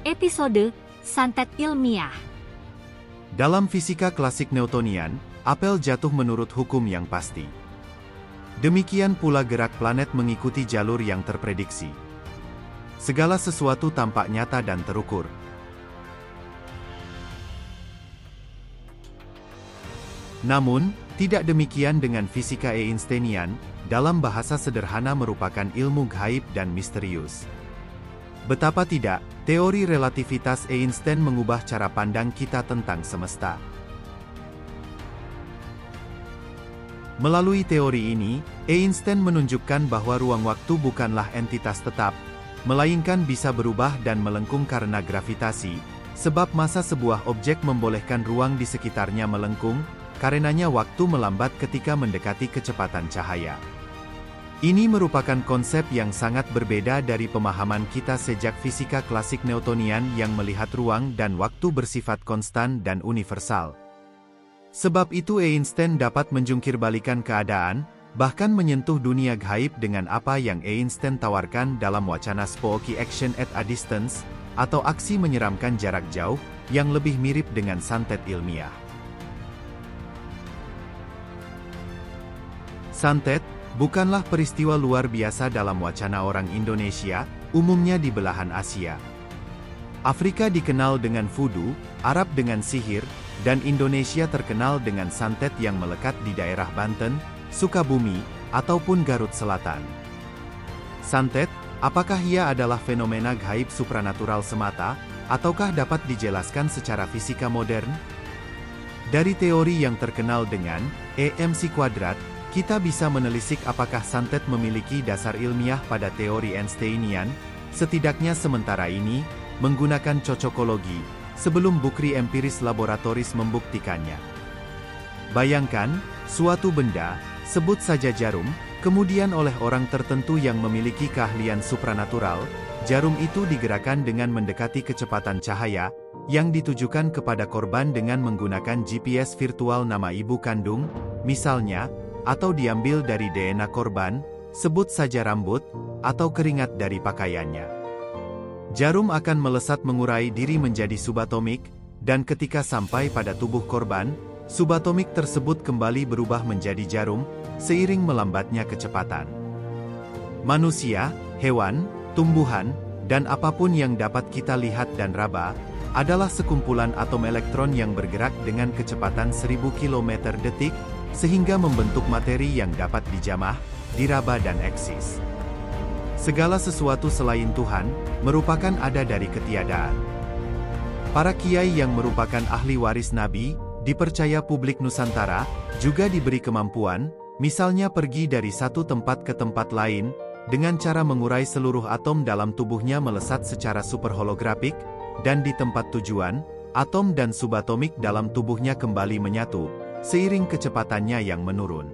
Episode Santet Ilmiah. Dalam fisika klasik Newtonian, apel jatuh menurut hukum yang pasti. Demikian pula gerak planet mengikuti jalur yang terprediksi. Segala sesuatu tampak nyata dan terukur. Namun, tidak demikian dengan fisika Einsteinian, dalam bahasa sederhana merupakan ilmu gaib dan misterius. Betapa tidak, teori relativitas Einstein mengubah cara pandang kita tentang semesta. Melalui teori ini, Einstein menunjukkan bahwa ruang waktu bukanlah entitas tetap, melainkan bisa berubah dan melengkung karena gravitasi, sebab massa sebuah objek membolehkan ruang di sekitarnya melengkung, karenanya waktu melambat ketika mendekati kecepatan cahaya. Ini merupakan konsep yang sangat berbeda dari pemahaman kita sejak fisika klasik Newtonian yang melihat ruang dan waktu bersifat konstan dan universal. Sebab itu Einstein dapat menjungkirbalikan keadaan, bahkan menyentuh dunia gaib dengan apa yang Einstein tawarkan dalam wacana spooky action at a distance, atau aksi menyeramkan jarak jauh, yang lebih mirip dengan santet ilmiah. Santet bukanlah peristiwa luar biasa dalam wacana orang Indonesia, umumnya di belahan Asia. Afrika dikenal dengan voodoo, Arab dengan sihir, dan Indonesia terkenal dengan santet yang melekat di daerah Banten, Sukabumi, ataupun Garut Selatan. Santet, apakah ia adalah fenomena gaib supranatural semata, ataukah dapat dijelaskan secara fisika modern? Dari teori yang terkenal dengan EMC kuadrat, kita bisa menelisik apakah santet memiliki dasar ilmiah pada teori Einsteinian, setidaknya sementara ini, menggunakan cocokologi, sebelum bukti empiris laboratoris membuktikannya. Bayangkan, suatu benda, sebut saja jarum, kemudian oleh orang tertentu yang memiliki keahlian supranatural, jarum itu digerakkan dengan mendekati kecepatan cahaya, yang ditujukan kepada korban dengan menggunakan GPS virtual nama ibu kandung, misalnya, atau diambil dari DNA korban, sebut saja rambut, atau keringat dari pakaiannya. Jarum akan melesat mengurai diri menjadi subatomik, dan ketika sampai pada tubuh korban, subatomik tersebut kembali berubah menjadi jarum, seiring melambatnya kecepatan. Manusia, hewan, tumbuhan, dan apapun yang dapat kita lihat dan raba, adalah sekumpulan atom elektron yang bergerak dengan kecepatan 1000 km detik, sehingga membentuk materi yang dapat dijamah, diraba dan eksis. Segala sesuatu selain Tuhan, merupakan ada dari ketiadaan. Para kiai yang merupakan ahli waris Nabi, dipercaya publik Nusantara, juga diberi kemampuan, misalnya pergi dari satu tempat ke tempat lain, dengan cara mengurai seluruh atom dalam tubuhnya melesat secara superholografik, dan di tempat tujuan, atom dan subatomik dalam tubuhnya kembali menyatu, seiring kecepatannya yang menurun.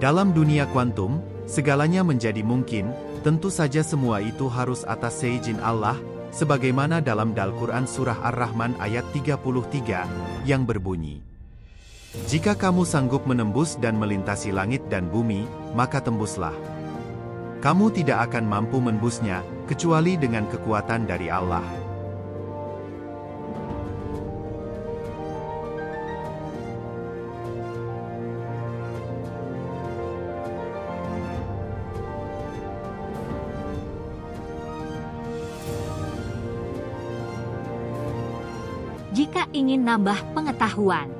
Dalam dunia kuantum, segalanya menjadi mungkin, tentu saja semua itu harus atas seizin Allah, sebagaimana dalam Al-Quran Surah Ar-Rahman ayat 33, yang berbunyi, "Jika kamu sanggup menembus dan melintasi langit dan bumi, maka tembuslah. Kamu tidak akan mampu menembusnya, kecuali dengan kekuatan dari Allah." Jika ingin nambah pengetahuan,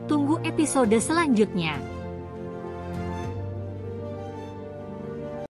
tunggu episode selanjutnya.